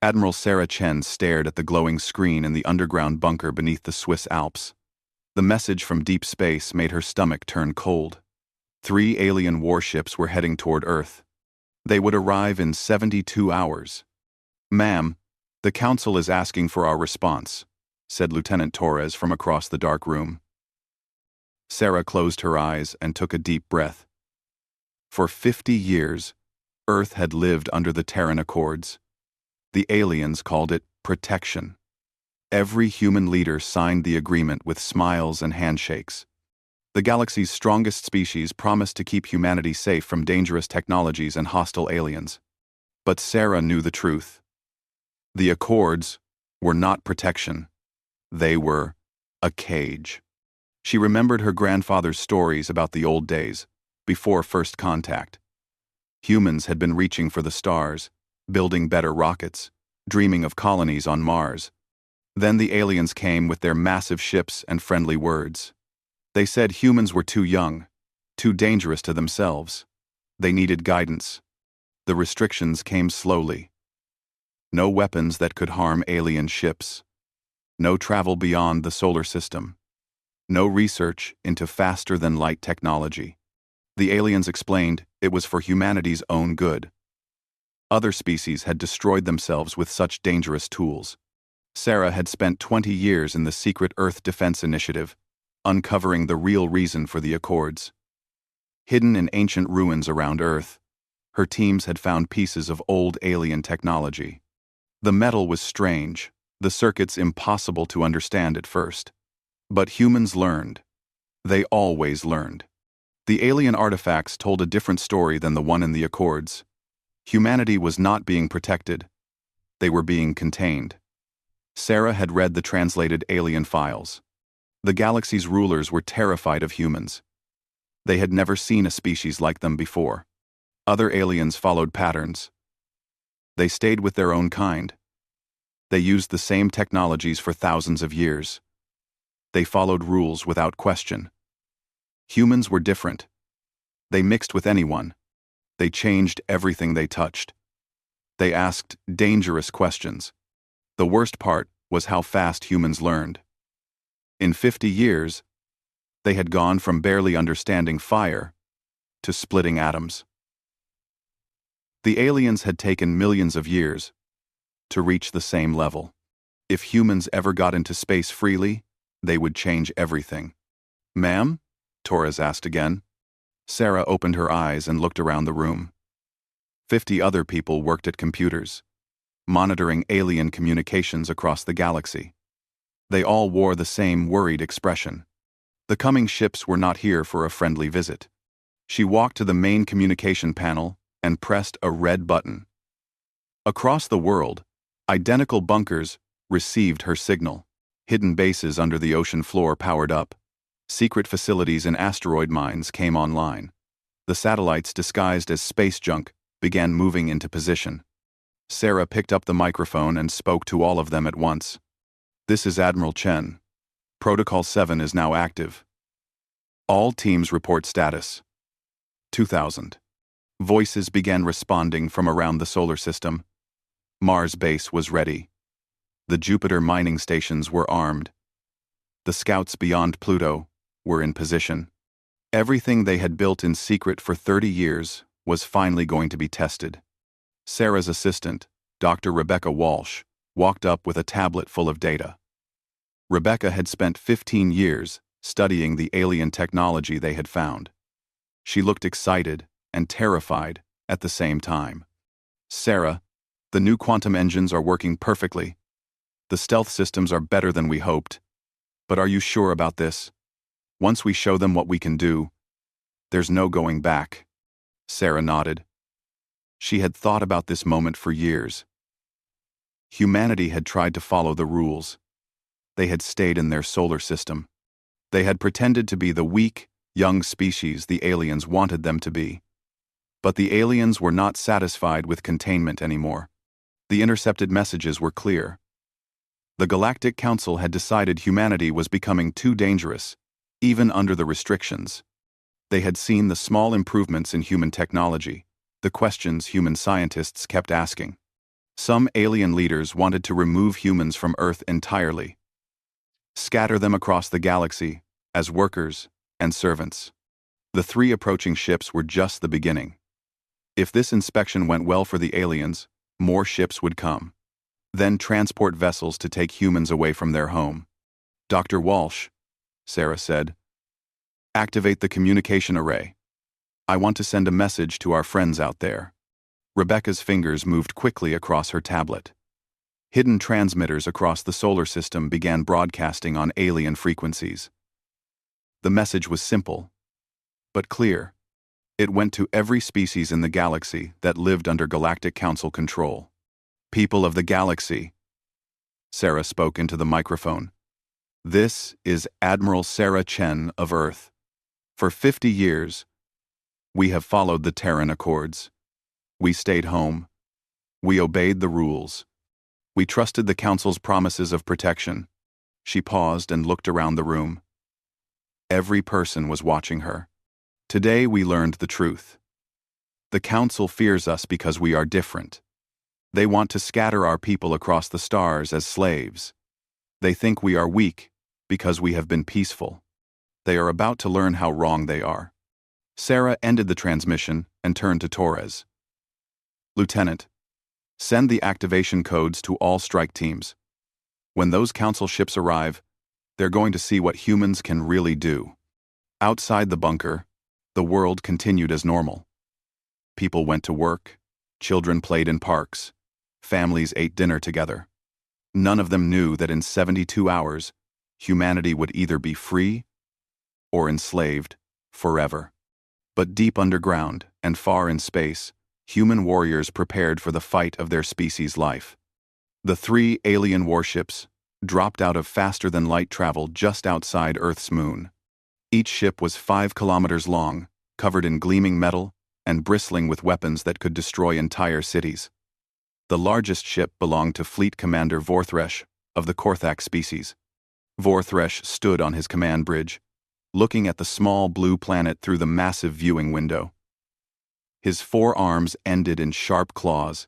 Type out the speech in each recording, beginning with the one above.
Admiral Sarah Chen stared at the glowing screen in the underground bunker beneath the Swiss Alps. The message from deep space made her stomach turn cold. 3 alien warships were heading toward Earth. They would arrive in 72 hours. "Ma'am, the Council is asking for our response," said Lieutenant Torres from across the dark room. Sarah closed her eyes and took a deep breath. For 50 years, Earth had lived under the Terran Accords. The aliens called it protection. Every human leader signed the agreement with smiles and handshakes. The galaxy's strongest species promised to keep humanity safe from dangerous technologies and hostile aliens. But Sarah knew the truth. The Accords were not protection. They were a cage. She remembered her grandfather's stories about the old days, before first contact. Humans had been reaching for the stars, building better rockets, dreaming of colonies on Mars. Then the aliens came with their massive ships and friendly words. They said humans were too young, too dangerous to themselves. They needed guidance. The restrictions came slowly. No weapons that could harm alien ships. No travel beyond the solar system. No research into faster-than-light technology. The aliens explained it was for humanity's own good. Other species had destroyed themselves with such dangerous tools. Sarah had spent 20 years in the secret Earth Defense Initiative, uncovering the real reason for the Accords. Hidden in ancient ruins around Earth, her teams had found pieces of old alien technology. The metal was strange, the circuits impossible to understand at first. But humans learned. They always learned. The alien artifacts told a different story than the one in the Accords. Humanity was not being protected. They were being contained. Sarah had read the translated alien files. The galaxy's rulers were terrified of humans. They had never seen a species like them before. Other aliens followed patterns. They stayed with their own kind. They used the same technologies for thousands of years. They followed rules without question. Humans were different. They mixed with anyone. They changed everything they touched. They asked dangerous questions. The worst part was how fast humans learned. In 50 years, they had gone from barely understanding fire to splitting atoms. The aliens had taken millions of years to reach the same level. If humans ever got into space freely, they would change everything. "Ma'am?" Torres asked again. Sarah opened her eyes and looked around the room. 50 other people worked at computers, monitoring alien communications across the galaxy. They all wore the same worried expression. The coming ships were not here for a friendly visit. She walked to the main communication panel and pressed a red button. Across the world, identical bunkers received her signal. Hidden bases under the ocean floor powered up. Secret facilities in asteroid mines came online. The satellites, disguised as space junk, began moving into position. Sarah picked up the microphone and spoke to all of them at once. "This is Admiral Chen. Protocol 7 is now active. All teams report status." 2000. Voices began responding from around the solar system. Mars base was ready. The Jupiter mining stations were armed. The scouts beyond Pluto were in position. Everything they had built in secret for 30 years was finally going to be tested. Sarah's assistant, Dr. Rebecca Walsh, walked up with a tablet full of data. Rebecca had spent 15 years studying the alien technology they had found. She looked excited and terrified at the same time. "Sarah, the new quantum engines are working perfectly. The stealth systems are better than we hoped. But are you sure about this? Once we show them what we can do, there's no going back." Sarah nodded. She had thought about this moment for years. Humanity had tried to follow the rules. They had stayed in their solar system. They had pretended to be the weak, young species the aliens wanted them to be. But the aliens were not satisfied with containment anymore. The intercepted messages were clear. The Galactic Council had decided humanity was becoming too dangerous, even under the restrictions. They had seen the small improvements in human technology, the questions human scientists kept asking. Some alien leaders wanted to remove humans from Earth entirely, scatter them across the galaxy as workers and servants. The three approaching ships were just the beginning. If this inspection went well for the aliens, more ships would come. Then transport vessels to take humans away from their home. Dr. Walsh, Sarah said, activate the communication array. I want to send a message to our friends out there. Rebecca's fingers moved quickly across her tablet. Hidden transmitters across the solar system began broadcasting on alien frequencies. The message was simple, but clear. It went to every species in the galaxy that lived under Galactic Council control. People of the galaxy, Sarah spoke into the microphone. This is Admiral Sarah Chen of Earth. For 50 years, we have followed the Terran Accords. We stayed home. We obeyed the rules. We trusted the Council's promises of protection. She paused and looked around the room. Every person was watching her. Today we learned the truth. The Council fears us because we are different. They want to scatter our people across the stars as slaves. They think we are weak because we have been peaceful. They are about to learn how wrong they are. Sarah ended the transmission and turned to Torres. Lieutenant, send the activation codes to all strike teams. When those Council ships arrive, they're going to see what humans can really do. Outside the bunker, the world continued as normal. People went to work, children played in parks, families ate dinner together. None of them knew that in 72 hours, humanity would either be free or enslaved forever. But deep underground and far in space, human warriors prepared for the fight of their species' life. The three alien warships dropped out of faster-than-light travel just outside Earth's moon. Each ship was 5 kilometers long, covered in gleaming metal, and bristling with weapons that could destroy entire cities. The largest ship belonged to Fleet Commander Vorthresh of the Korthak species. Vorthresh stood on his command bridge, looking at the small blue planet through the massive viewing window. His forearms ended in sharp claws,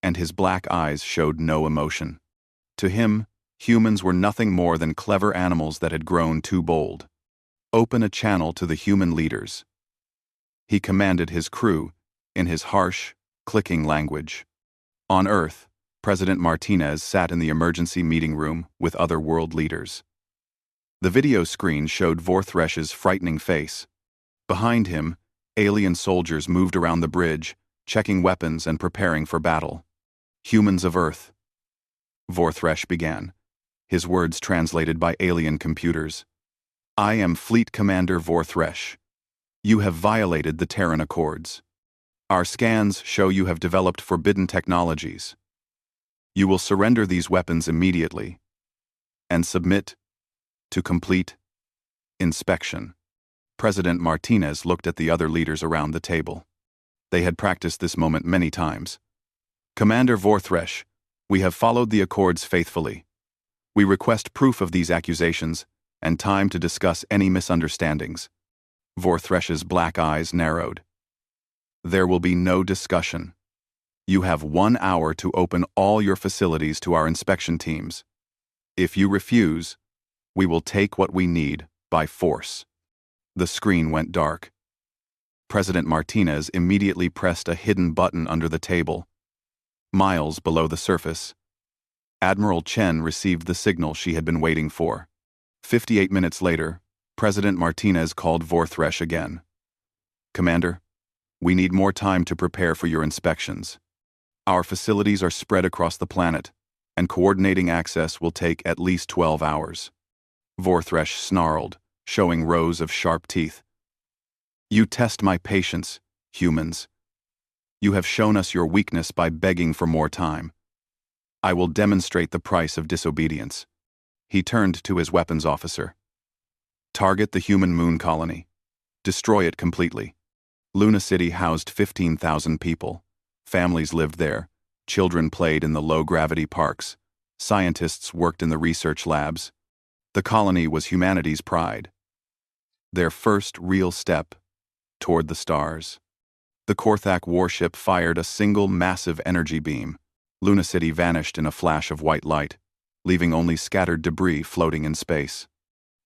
and his black eyes showed no emotion. To him, humans were nothing more than clever animals that had grown too bold. Open a channel to the human leaders. He commanded his crew in his harsh, clicking language. On Earth, President Martinez sat in the emergency meeting room with other world leaders. The video screen showed Vorthresh's frightening face. Behind him, alien soldiers moved around the bridge, checking weapons and preparing for battle. Humans of Earth, Vorthresh began, his words translated by alien computers. I am Fleet Commander Vorthresh. You have violated the Terran Accords. Our scans show you have developed forbidden technologies. You will surrender these weapons immediately and submit to complete inspection. President Martinez looked at the other leaders around the table. They had practiced this moment many times. Commander Vorthresh, we have followed the Accords faithfully. We request proof of these accusations and time to discuss any misunderstandings. Vorthresh's black eyes narrowed. There will be no discussion. You have 1 hour to open all your facilities to our inspection teams. If you refuse, we will take what we need by force. The screen went dark. President Martinez immediately pressed a hidden button under the table. Miles below the surface, Admiral Chen received the signal she had been waiting for. 58 minutes later, President Martinez called Vorthresh again. Commander, we need more time to prepare for your inspections. Our facilities are spread across the planet, and coordinating access will take at least 12 hours. Vorthresh snarled, showing rows of sharp teeth. You test my patience, humans. You have shown us your weakness by begging for more time. I will demonstrate the price of disobedience. He turned to his weapons officer. Target the human moon colony. Destroy it completely. Luna City housed 15,000 people. Families lived there. Children played in the low-gravity parks. Scientists worked in the research labs. The colony was humanity's pride. Their first real step toward the stars. The Korthak warship fired a single massive energy beam. Luna City vanished in a flash of white light, leaving only scattered debris floating in space.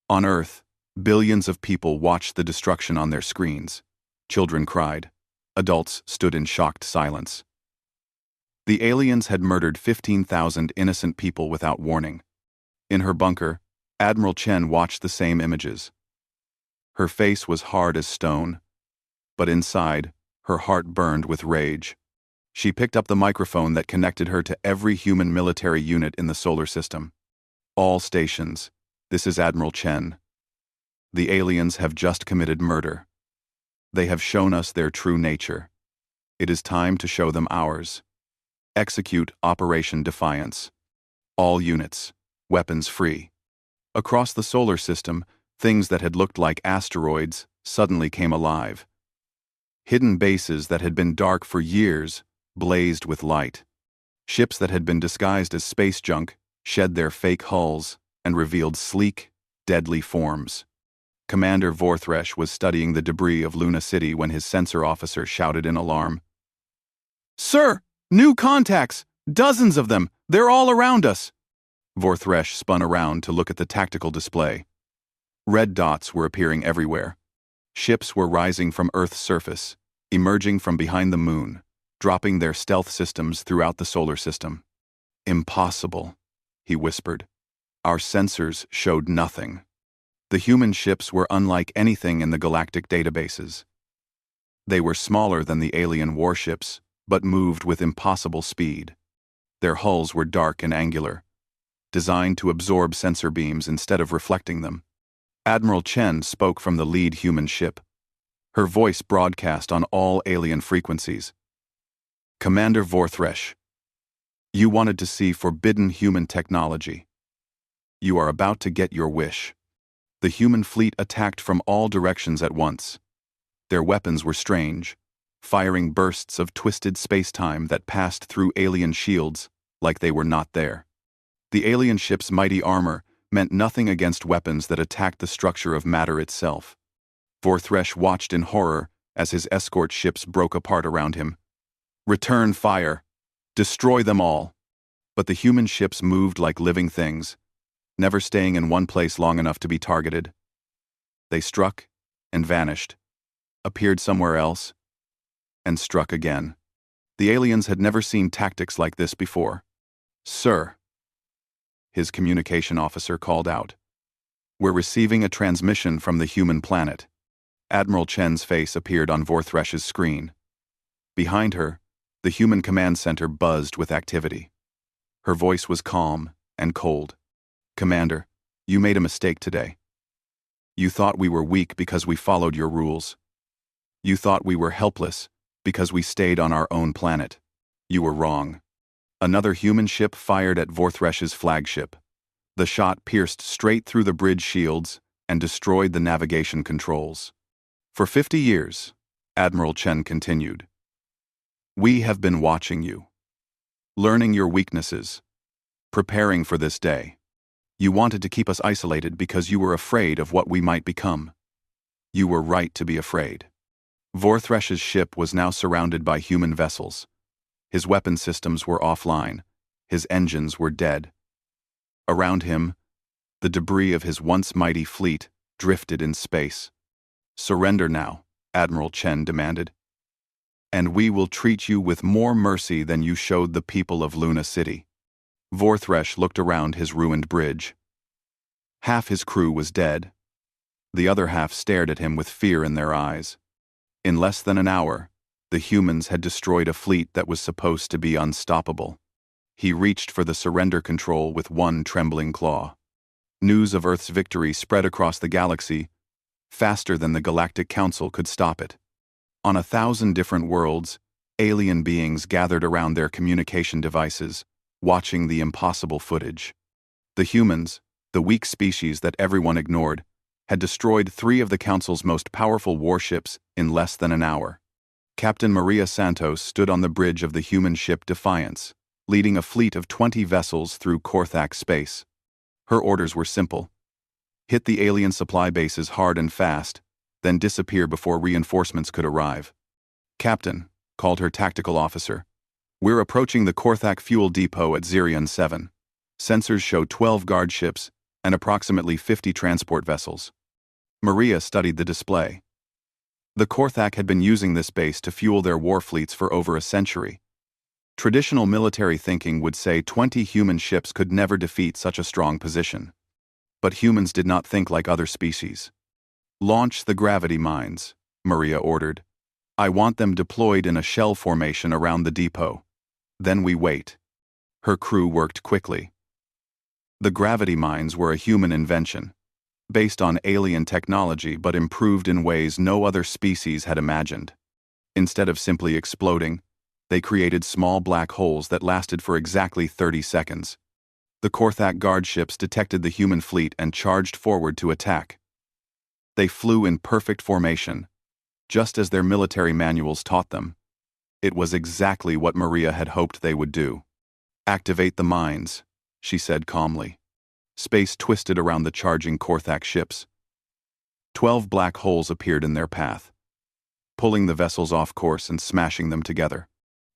On Earth, billions of people watched the destruction on their screens. Children cried. Adults stood in shocked silence. The aliens had murdered 15,000 innocent people without warning. In her bunker, Admiral Chen watched the same images. Her face was hard as stone, but inside, her heart burned with rage. She picked up the microphone that connected her to every human military unit in the solar system. All stations, this is Admiral Chen. The aliens have just committed murder. They have shown us their true nature. It is time to show them ours. Execute Operation Defiance. All units, weapons free. Across the solar system, things that had looked like asteroids suddenly came alive. Hidden bases that had been dark for years blazed with light. Ships that had been disguised as space junk shed their fake hulls and revealed sleek, deadly forms. Commander Vorthresh was studying the debris of Luna City when his sensor officer shouted in alarm. "Sir, new contacts! Dozens of them! They're all around us!" Vorthresh spun around to look at the tactical display. Red dots were appearing everywhere. Ships were rising from Earth's surface, emerging from behind the moon, dropping their stealth systems throughout the solar system. "Impossible," he whispered. "Our sensors showed nothing." The human ships were unlike anything in the galactic databases. They were smaller than the alien warships, but moved with impossible speed. Their hulls were dark and angular, designed to absorb sensor beams instead of reflecting them. Admiral Chen spoke from the lead human ship. Her voice broadcast on all alien frequencies. "Commander Vorthresh, you wanted to see forbidden human technology. You are about to get your wish." The human fleet attacked from all directions at once. Their weapons were strange, firing bursts of twisted space-time that passed through alien shields like they were not there. The alien ship's mighty armor meant nothing against weapons that attacked the structure of matter itself. Vorthresh watched in horror as his escort ships broke apart around him. "Return fire! Destroy them all!" But the human ships moved like living things, never staying in one place long enough to be targeted. They struck and vanished, appeared somewhere else, and struck again. The aliens had never seen tactics like this before. "Sir," his communication officer called out, "we're receiving a transmission from the human planet." Admiral Chen's face appeared on Vorthresh's screen. Behind her, the human command center buzzed with activity. Her voice was calm and cold. "Commander, you made a mistake today. You thought we were weak because we followed your rules. You thought we were helpless because we stayed on our own planet. You were wrong." Another human ship fired at Vorthresh's flagship. The shot pierced straight through the bridge shields and destroyed the navigation controls. "For 50 years, Admiral Chen continued, we have been watching you, learning your weaknesses, preparing for this day. You wanted to keep us isolated because you were afraid of what we might become. You were right to be afraid." Vorthresh's ship was now surrounded by human vessels. His weapon systems were offline. His engines were dead. Around him, the debris of his once mighty fleet drifted in space. "Surrender now," Admiral Chen demanded, "and we will treat you with more mercy than you showed the people of Luna City." Vorthresh looked around his ruined bridge. Half his crew was dead. The other half stared at him with fear in their eyes. In less than an hour, the humans had destroyed a fleet that was supposed to be unstoppable. He reached for the surrender control with one trembling claw. News of Earth's victory spread across the galaxy, faster than the Galactic Council could stop it. On 1,000 different worlds, alien beings gathered around their communication devices, watching the impossible footage. The humans, the weak species that everyone ignored, had destroyed 3 of the Council's most powerful warships in less than an hour. Captain Maria Santos stood on the bridge of the human ship Defiance, leading a fleet of 20 vessels through Korthak space. Her orders were simple: hit the alien supply bases hard and fast, then disappear before reinforcements could arrive. "Captain," called her tactical officer, We're approaching the Korthak fuel depot at Zirion 7. Sensors show 12 guard ships and approximately 50 transport vessels. Maria studied the display. The Korthak had been using this base to fuel their war fleets for over a century. Traditional military thinking would say 20 human ships could never defeat such a strong position. But humans did not think like other species. "Launch the gravity mines," Maria ordered. "I want them deployed in a shell formation around the depot. Then we wait." Her crew worked quickly. The gravity mines were a human invention, based on alien technology but improved in ways no other species had imagined. Instead of simply exploding, they created small black holes that lasted for exactly 30 seconds. The Korthak guard ships detected the human fleet and charged forward to attack. They flew in perfect formation, just as their military manuals taught them. It was exactly what Maria had hoped they would do. "Activate the mines," she said calmly. Space twisted around the charging Korthak ships. 12 black holes appeared in their path, pulling the vessels off course and smashing them together.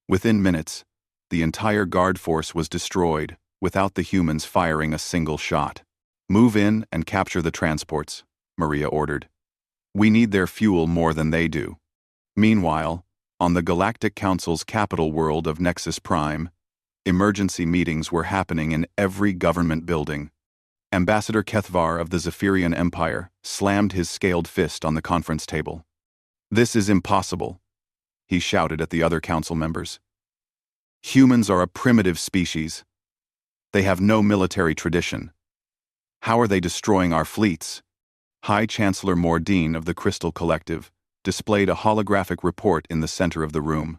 Within minutes, the entire guard force was destroyed without the humans firing a single shot. "Move in and capture the transports," Maria ordered. "We need their fuel more than they do." Meanwhile, on the Galactic Council's capital world of Nexus Prime, emergency meetings were happening in every government building. Ambassador Kethvar of the Zephyrian Empire slammed his scaled fist on the conference table. "This is impossible," he shouted at the other council members. "Humans are a primitive species. They have no military tradition. How are they destroying our fleets?" High Chancellor Mordine of the Crystal Collective displayed a holographic report in the center of the room.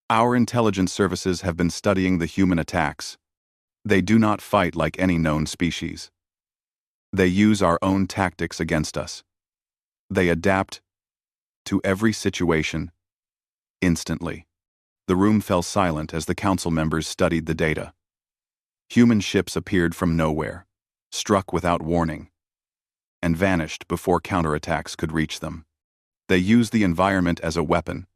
"Our intelligence services have been studying the human attacks. They do not fight like any known species. They use our own tactics against us. They adapt to every situation instantly." The room fell silent as the council members studied the data. Human ships appeared from nowhere, struck without warning, and vanished before counterattacks could reach them. They used the environment as a weapon,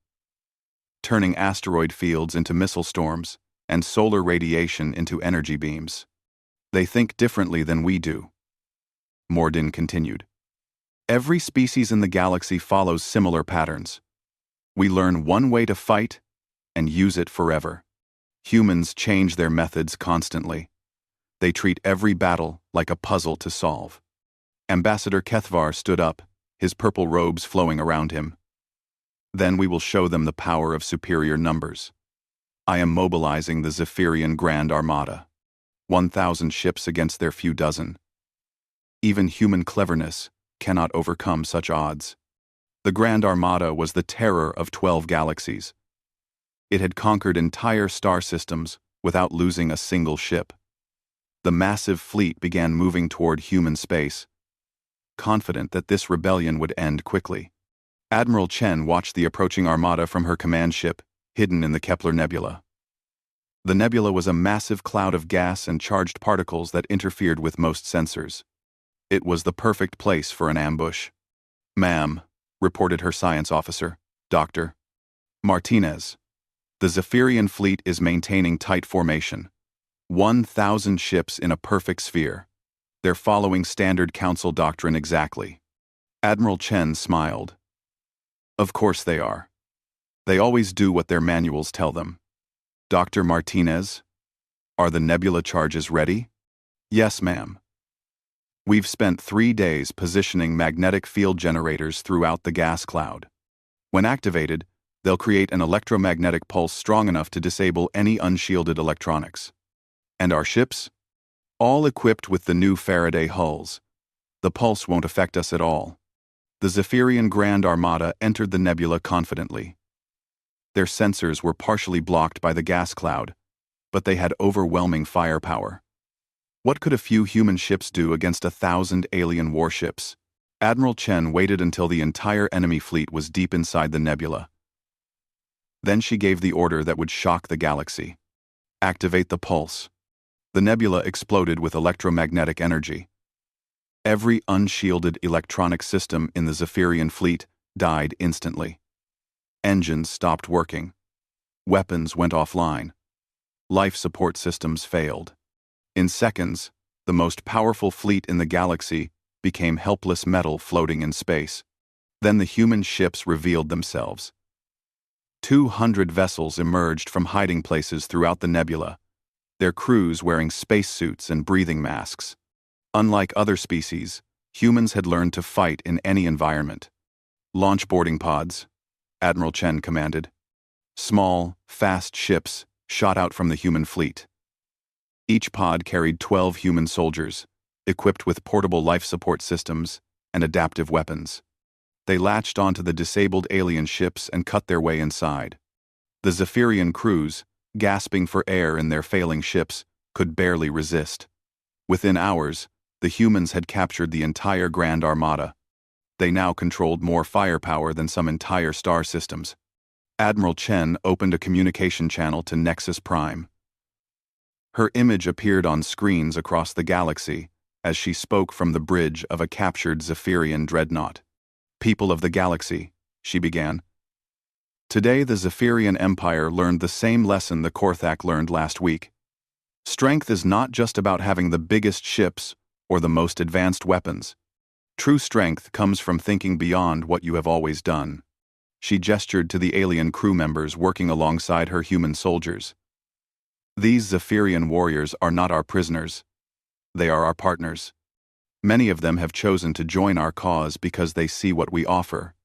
turning asteroid fields into missile storms and solar radiation into energy beams. "They think differently than we do," Mordin continued. "Every species in the galaxy follows similar patterns. We learn one way to fight and use it forever. Humans change their methods constantly. They treat every battle like a puzzle to solve." Ambassador Kethvar stood up, his purple robes flowing around him. "Then we will show them the power of superior numbers. I am mobilizing the Zephyrian Grand Armada. 1,000 ships against their few dozen. Even human cleverness cannot overcome such odds." The Grand Armada was the terror of 12 galaxies. It had conquered entire star systems without losing a single ship. The massive fleet began moving toward human space, confident that this rebellion would end quickly. Admiral Chen watched the approaching armada from her command ship, hidden in the Kepler Nebula. The nebula was a massive cloud of gas and charged particles that interfered with most sensors. It was the perfect place for an ambush. "Ma'am," reported her science officer, Dr. Martinez, "the Zephyrian fleet is maintaining tight formation. 1,000 ships in a perfect sphere. They're following standard council doctrine exactly." Admiral Chen smiled. "Of course they are. They always do what their manuals tell them." "Dr. Martinez, are the nebula charges ready?" "Yes, ma'am. We've spent 3 days positioning magnetic field generators throughout the gas cloud. When activated, they'll create an electromagnetic pulse strong enough to disable any unshielded electronics. And our ships? All equipped with the new Faraday hulls. The pulse won't affect us at all." The Zephyrian Grand Armada entered the nebula confidently. Their sensors were partially blocked by the gas cloud, but they had overwhelming firepower. What could a few human ships do against 1,000 alien warships? Admiral Chen waited until the entire enemy fleet was deep inside the nebula. Then she gave the order that would shock the galaxy. "Activate the pulse." The nebula exploded with electromagnetic energy. Every unshielded electronic system in the Zephyrian fleet died instantly. Engines stopped working. Weapons went offline. Life support systems failed. In seconds, the most powerful fleet in the galaxy became helpless metal floating in space. Then the human ships revealed themselves. 200 vessels emerged from hiding places throughout the nebula, their crews wearing spacesuits and breathing masks. Unlike other species, humans had learned to fight in any environment. Launch boarding pods, Admiral Chen commanded. Small, fast ships shot out from the human fleet. Each pod carried 12 human soldiers, equipped with portable life support systems and adaptive weapons. They latched onto the disabled alien ships and cut their way inside. The Zephyrian crews, gasping for air in their failing ships, could barely resist. Within hours, the humans had captured the entire Grand Armada. They now controlled more firepower than some entire star systems. Admiral Chen opened a communication channel to Nexus Prime. Her image appeared on screens across the galaxy as she spoke from the bridge of a captured Zephyrian dreadnought. "People of the galaxy," she began. "Today the Zephyrian Empire learned the same lesson the Korthak learned last week. Strength is not just about having the biggest ships or the most advanced weapons. True strength comes from thinking beyond what you have always done." She gestured to the alien crew members working alongside her human soldiers. "These Zephyrian warriors are not our prisoners. They are our partners. Many of them have chosen to join our cause because they see what we offer.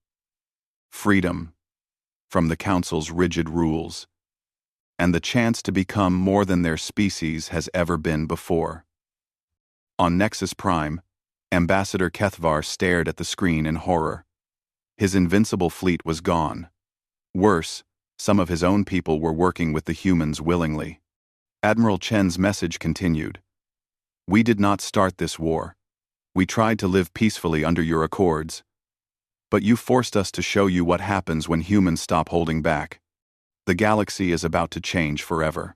Freedom from the Council's rigid rules, and the chance to become more than their species has ever been before." On Nexus Prime, Ambassador Kethvar stared at the screen in horror. His invincible fleet was gone. Worse, some of his own people were working with the humans willingly. Admiral Chen's message continued. "We did not start this war. We tried to live peacefully under your accords. But you forced us to show you what happens when humans stop holding back. The galaxy is about to change forever."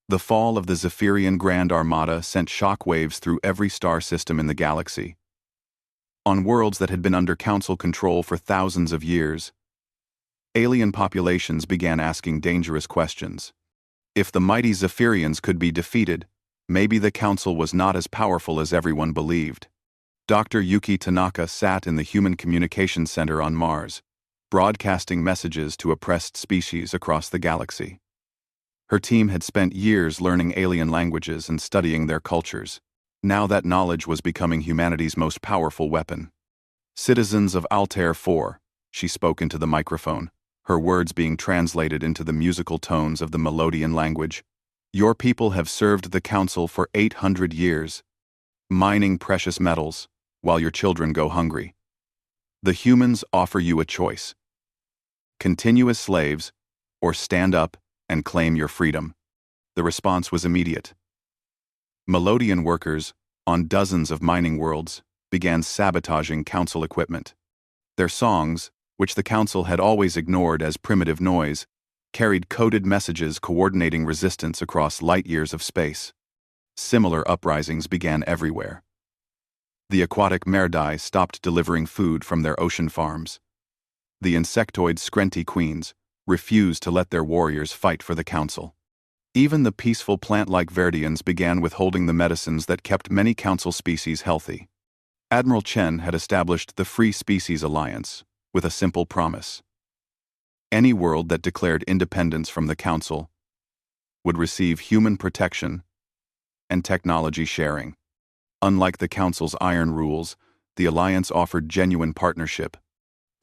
The fall of the Zephyrian Grand Armada sent shockwaves through every star system in the galaxy. On worlds that had been under Council control for thousands of years, alien populations began asking dangerous questions. If the mighty Zephyrians could be defeated, maybe the Council was not as powerful as everyone believed. Dr. Yuki Tanaka sat in the Human Communications Center on Mars, broadcasting messages to oppressed species across the galaxy. Her team had spent years learning alien languages and studying their cultures. Now that knowledge was becoming humanity's most powerful weapon. "Citizens of Altair 4, she spoke into the microphone, her words being translated into the musical tones of the Melodian language. "Your people have served the Council for 800 years, mining precious metals, while your children go hungry. The humans offer you a choice. Continue as slaves, or stand up and claim your freedom." The response was immediate. Melodian workers, on dozens of mining worlds, began sabotaging Council equipment. Their songs, which the Council had always ignored as primitive noise, carried coded messages coordinating resistance across light-years of space. Similar uprisings began everywhere. The aquatic Merdai stopped delivering food from their ocean farms. The insectoid Skrenti queens refused to let their warriors fight for the Council. Even the peaceful plant-like Verdians began withholding the medicines that kept many Council species healthy. Admiral Chen had established the Free Species Alliance with a simple promise. Any world that declared independence from the Council would receive human protection and technology sharing. Unlike the Council's iron rules, the Alliance offered genuine partnership.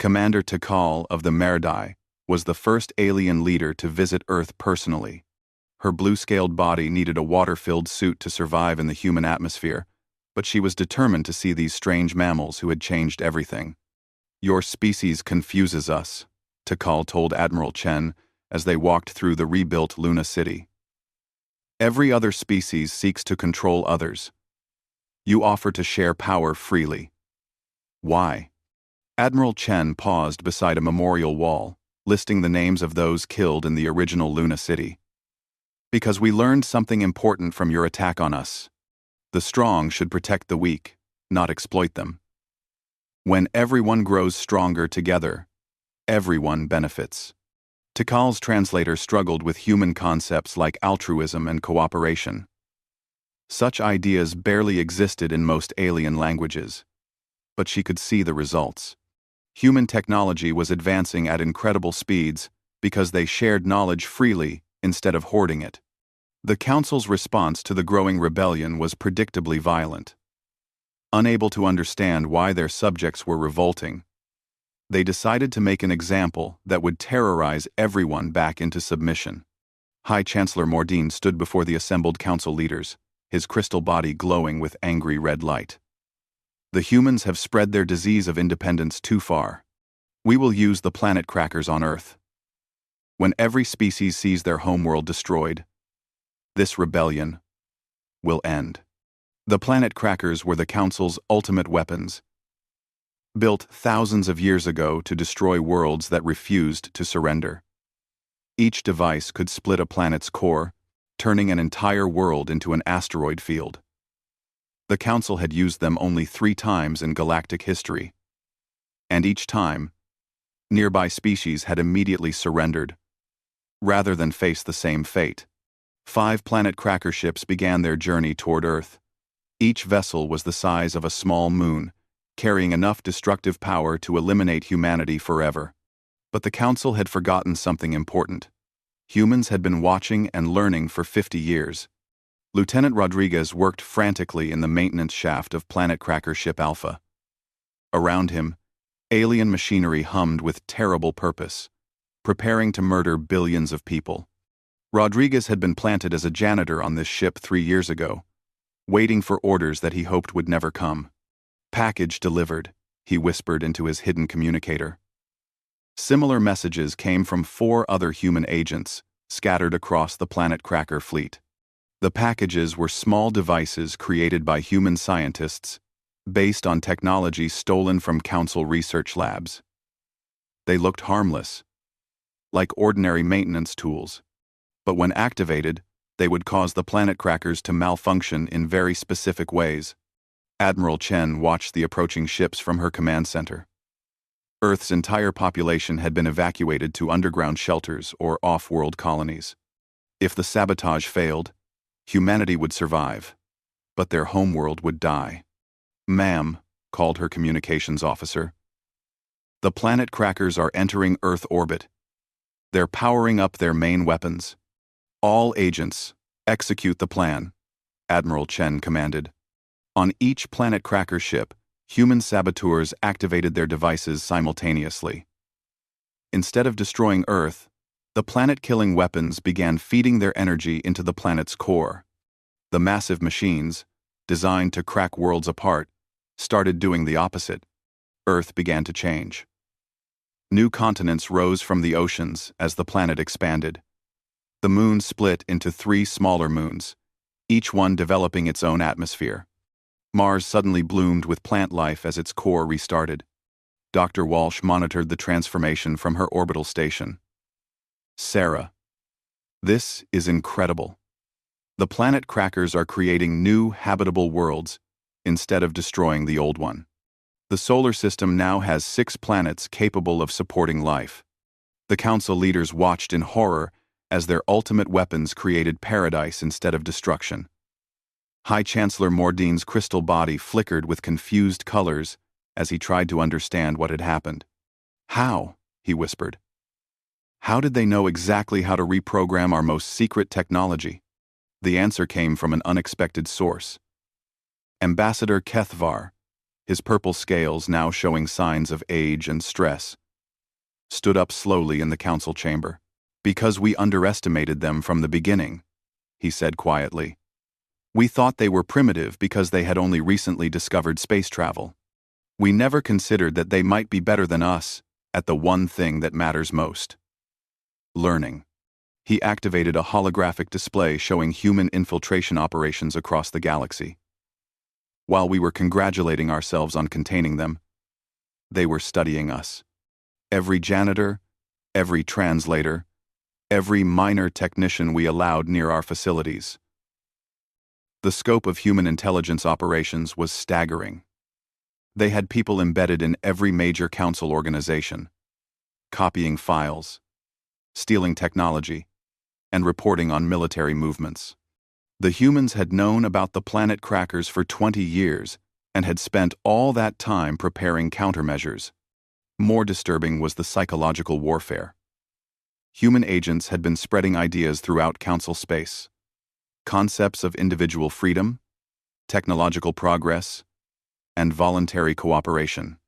Commander Tikal of the Merdai was the first alien leader to visit Earth personally. Her blue-scaled body needed a water-filled suit to survive in the human atmosphere, but she was determined to see these strange mammals who had changed everything. "Your species confuses us," Tikal told Admiral Chen as they walked through the rebuilt Luna City. "Every other species seeks to control others. You offer to share power freely. Why?" Admiral Chen paused beside a memorial wall, listing the names of those killed in the original Luna City. "Because we learned something important from your attack on us. The strong should protect the weak, not exploit them. When everyone grows stronger together, everyone benefits." Tikal's translator struggled with human concepts like altruism and cooperation. Such ideas barely existed in most alien languages. But she could see the results. Human technology was advancing at incredible speeds because they shared knowledge freely instead of hoarding it. The Council's response to the growing rebellion was predictably violent. Unable to understand why their subjects were revolting, they decided to make an example that would terrorize everyone back into submission. High Chancellor Mordine stood before the assembled council leaders, his crystal body glowing with angry red light. The humans have spread their disease of independence too far. We will use the planet crackers on Earth. When every species sees their homeworld destroyed, this rebellion will end. The planet crackers were the Council's ultimate weapons, built thousands of years ago to destroy worlds that refused to surrender. Each device could split a planet's core, turning an entire world into an asteroid field. The Council had used them only 3 times in galactic history, and each time, nearby species had immediately surrendered, rather than face the same fate. 5 planet cracker ships began their journey toward Earth. Each vessel was the size of a small moon, carrying enough destructive power to eliminate humanity forever. But the Council had forgotten something important. Humans had been watching and learning for 50 years. Lieutenant Rodriguez worked frantically in the maintenance shaft of Planet Cracker Ship Alpha. Around him, alien machinery hummed with terrible purpose, preparing to murder billions of people. Rodriguez had been planted as a janitor on this ship 3 years ago, waiting for orders that he hoped would never come. "Package delivered," he whispered into his hidden communicator. Similar messages came from 4 other human agents, scattered across the Planet Cracker fleet. The packages were small devices created by human scientists, based on technology stolen from Council research labs. They looked harmless, like ordinary maintenance tools, but when activated, they would cause the planet crackers to malfunction in very specific ways. Admiral Chen watched the approaching ships from her command center. Earth's entire population had been evacuated to underground shelters or off-world colonies. If the sabotage failed, humanity would survive, but their homeworld would die. "Ma'am," called her communications officer, "the planet crackers are entering Earth orbit. They're powering up their main weapons. All agents, execute the plan," Admiral Chen commanded. On each planet cracker ship, human saboteurs activated their devices simultaneously. Instead of destroying Earth, the planet-killing weapons began feeding their energy into the planet's core. The massive machines, designed to crack worlds apart, started doing the opposite. Earth began to change. New continents rose from the oceans as the planet expanded. The moon split into 3 smaller moons, each one developing its own atmosphere. Mars suddenly bloomed with plant life as its core restarted. Dr. Walsh monitored the transformation from her orbital station. "Sarah, this is incredible. The planet crackers are creating new habitable worlds instead of destroying the old one. The solar system now has 6 planets capable of supporting life." The Council leaders watched in horror as their ultimate weapons created paradise instead of destruction. High Chancellor Mordine's crystal body flickered with confused colors as he tried to understand what had happened. "How?" he whispered. "How did they know exactly how to reprogram our most secret technology?" The answer came from an unexpected source. Ambassador Kethvar, his purple scales now showing signs of age and stress, stood up slowly in the council chamber. "Because we underestimated them from the beginning," he said quietly. "We thought they were primitive because they had only recently discovered space travel. We never considered that they might be better than us at the one thing that matters most: learning." He activated a holographic display showing human infiltration operations across the galaxy. While we were congratulating ourselves on containing them, they were studying us. Every janitor, every translator, every minor technician we allowed near our facilities. The scope of human intelligence operations was staggering. They had people embedded in every major council organization, copying files, stealing technology, and reporting on military movements. The humans had known about the planet crackers for 20 years and had spent all that time preparing countermeasures. More disturbing was the psychological warfare. Human agents had been spreading ideas throughout Council space. Concepts of individual freedom, technological progress, and voluntary cooperation.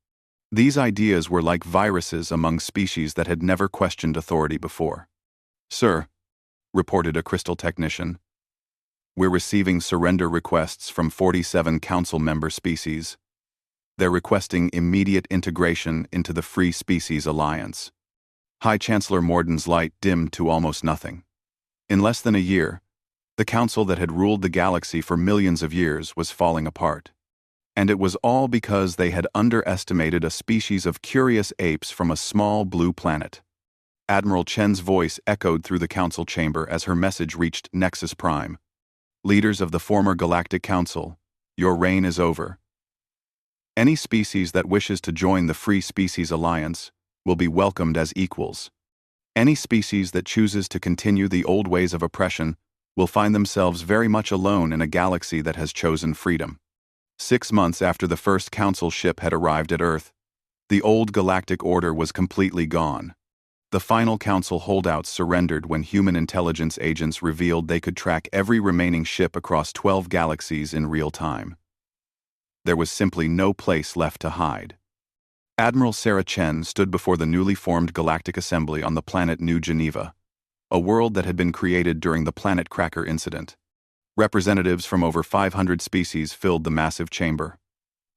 These ideas were like viruses among species that had never questioned authority before. "Sir," reported a crystal technician, "we're receiving surrender requests from 47 Council member species. They're requesting immediate integration into the Free Species Alliance." High Chancellor Morden's light dimmed to almost nothing. In less than a year, the council that had ruled the galaxy for millions of years was falling apart. And it was all because they had underestimated a species of curious apes from a small blue planet. Admiral Chen's voice echoed through the council chamber as her message reached Nexus Prime. "Leaders of the former Galactic Council, your reign is over. Any species that wishes to join the Free Species Alliance will be welcomed as equals. Any species that chooses to continue the old ways of oppression will find themselves very much alone in a galaxy that has chosen freedom." 6 months after the first Council ship had arrived at Earth, the old galactic order was completely gone. The final Council holdouts surrendered when human intelligence agents revealed they could track every remaining ship across 12 galaxies in real time. There was simply no place left to hide. Admiral Sarah Chen stood before the newly formed Galactic Assembly on the planet New Geneva, a world that had been created during the Planet Cracker incident. Representatives from over 500 species filled the massive chamber,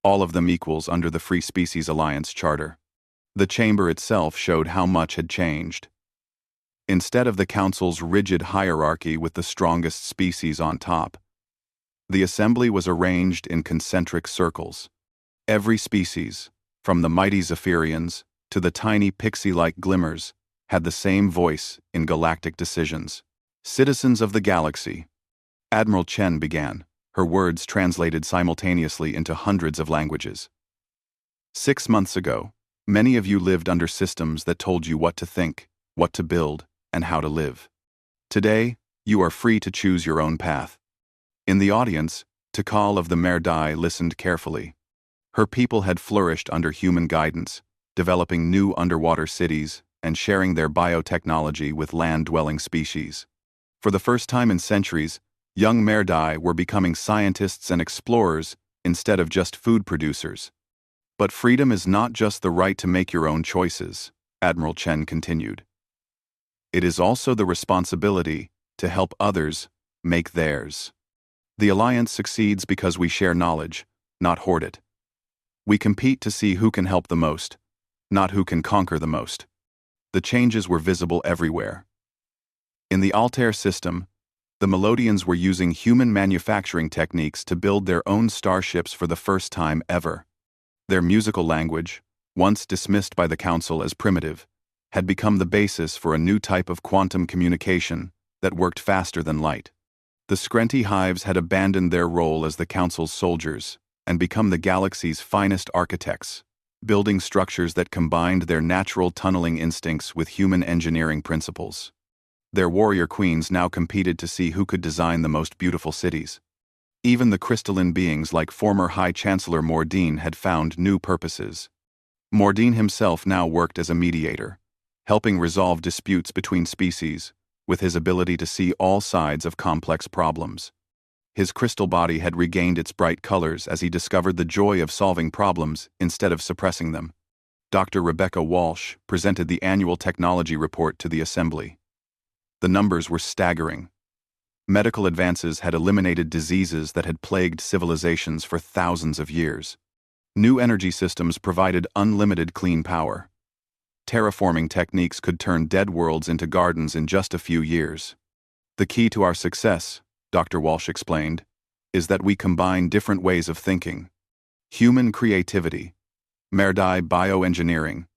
all of them equals under the Free Species Alliance Charter. The chamber itself showed how much had changed. Instead of the Council's rigid hierarchy with the strongest species on top, the assembly was arranged in concentric circles. Every species, from the mighty Zephyrians to the tiny pixie-like glimmers, had the same voice in galactic decisions. "Citizens of the galaxy," Admiral Chen began, her words translated simultaneously into hundreds of languages. 6 months ago, many of you lived under systems that told you what to think, what to build, and how to live. Today, you are free to choose your own path. In the audience, Tikal of the Merdai listened carefully. Her people had flourished under human guidance, developing new underwater cities and sharing their biotechnology with land-dwelling species. For the first time in centuries, young Merdai were becoming scientists and explorers instead of just food producers. "But freedom is not just the right to make your own choices," Admiral Chen continued. "It is also the responsibility to help others make theirs. The Alliance succeeds because we share knowledge, not hoard it. We compete to see who can help the most, not who can conquer the most." The changes were visible everywhere. In the Altair system, the Melodians were using human manufacturing techniques to build their own starships for the first time ever. Their musical language, once dismissed by the Council as primitive, had become the basis for a new type of quantum communication that worked faster than light. The Skrenti hives had abandoned their role as the Council's soldiers and become the galaxy's finest architects, building structures that combined their natural tunneling instincts with human engineering principles. Their warrior queens now competed to see who could design the most beautiful cities. Even the crystalline beings like former High Chancellor Mordine had found new purposes. Mordine himself now worked as a mediator, helping resolve disputes between species, with his ability to see all sides of complex problems. His crystal body had regained its bright colors as he discovered the joy of solving problems instead of suppressing them. Dr. Rebecca Walsh presented the annual technology report to the Assembly. The numbers were staggering. Medical advances had eliminated diseases that had plagued civilizations for thousands of years. New energy systems provided unlimited clean power. Terraforming techniques could turn dead worlds into gardens in just a few years. "The key to our success," Dr. Walsh explained, "is that we combine different ways of thinking. Human creativity, Merdai bioengineering,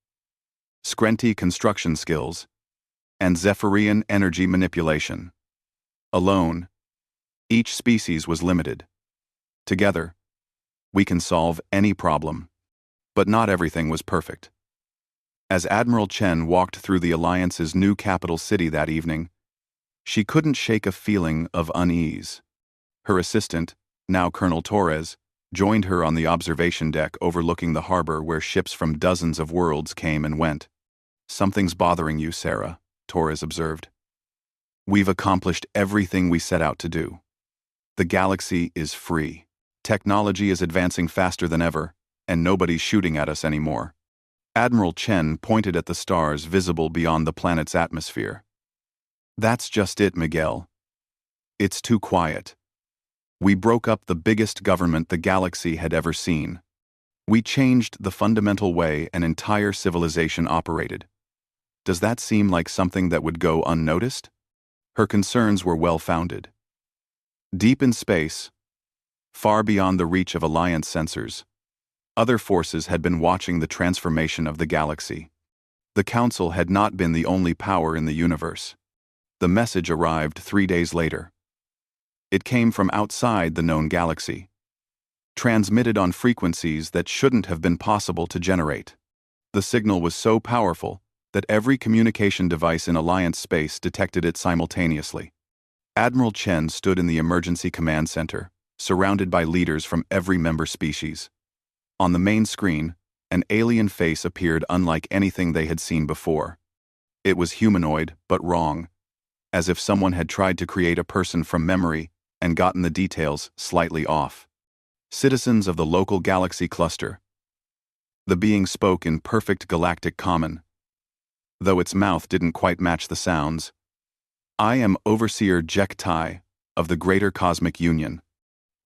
Skrenti construction skills, and Zephyrian energy manipulation. Alone, each species was limited. Together, we can solve any problem. But not everything was perfect. As Admiral Chen walked through the Alliance's new capital city that evening, she couldn't shake a feeling of unease. Her assistant, now Colonel Torres, joined her on the observation deck overlooking the harbor where ships from dozens of worlds came and went. "Something's bothering you, Sarah," Torres observed. "We've accomplished everything we set out to do. The galaxy is free. Technology is advancing faster than ever, and nobody's shooting at us anymore." Admiral Chen pointed at the stars visible beyond the planet's atmosphere. "That's just it, Miguel. It's too quiet. We broke up the biggest government the galaxy had ever seen. We changed the fundamental way an entire civilization operated. Does that seem like something that would go unnoticed?" Her concerns were well-founded. Deep in space, far beyond the reach of Alliance sensors, other forces had been watching the transformation of the galaxy. The Council had not been the only power in the universe. The message arrived 3 days later. It came from outside the known galaxy, transmitted on frequencies that shouldn't have been possible to generate. The signal was so powerful that every communication device in Alliance space detected it simultaneously. Admiral Chen stood in the emergency command center, surrounded by leaders from every member species. On the main screen, an alien face appeared unlike anything they had seen before. It was humanoid, but wrong, as if someone had tried to create a person from memory and gotten the details slightly off. "Citizens of the local galaxy cluster." The being spoke in perfect galactic common, though its mouth didn't quite match the sounds. "I am Overseer Jek Tai of the Greater Cosmic Union.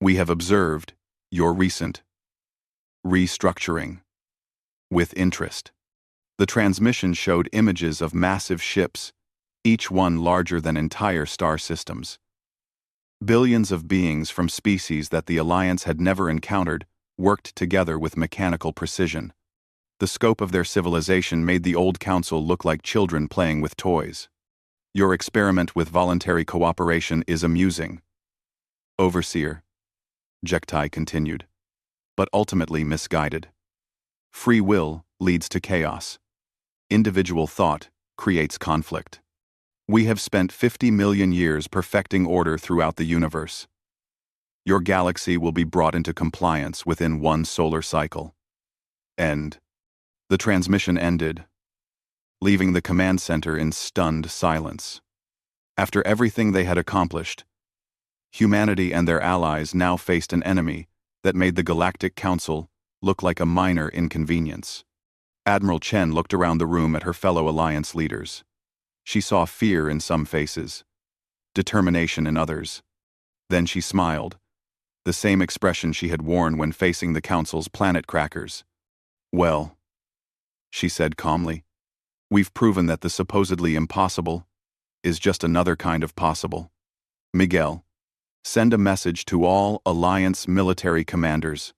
We have observed your recent restructuring with interest." The transmission showed images of massive ships, each one larger than entire star systems. Billions of beings from species that the Alliance had never encountered worked together with mechanical precision. The scope of their civilization made the old council look like children playing with toys. "Your experiment with voluntary cooperation is amusing, Overseer," Jektai continued, "but ultimately misguided. Free will leads to chaos. Individual thought creates conflict. We have spent 50 million years perfecting order throughout the universe. Your galaxy will be brought into compliance within one solar cycle." End. The transmission ended, leaving the command center in stunned silence. After everything they had accomplished, humanity and their allies now faced an enemy that made the Galactic Council look like a minor inconvenience. Admiral Chen looked around the room at her fellow Alliance leaders. She saw fear in some faces, determination in others. Then she smiled, the same expression she had worn when facing the Council's planet crackers. "Well," she said calmly, "we've proven that the supposedly impossible is just another kind of possible. Miguel, send a message to all Alliance military commanders.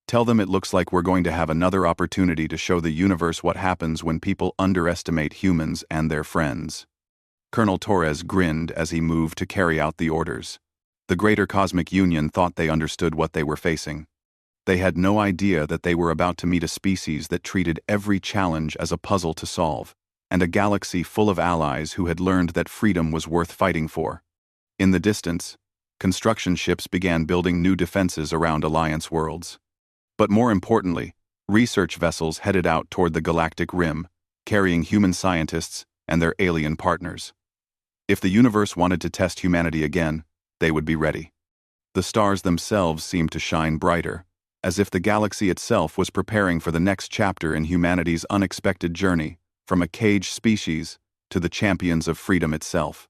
Tell them it looks like we're going to have another opportunity to show the universe what happens when people underestimate humans and their friends." Colonel Torres grinned as he moved to carry out the orders. The Greater Cosmic Union thought they understood what they were facing. They had no idea that they were about to meet a species that treated every challenge as a puzzle to solve, and a galaxy full of allies who had learned that freedom was worth fighting for. In the distance, construction ships began building new defenses around Alliance worlds. But more importantly, research vessels headed out toward the galactic rim, carrying human scientists and their alien partners. If the universe wanted to test humanity again, they would be ready. The stars themselves seemed to shine brighter, as if the galaxy itself was preparing for the next chapter in humanity's unexpected journey from a caged species to the champions of freedom itself.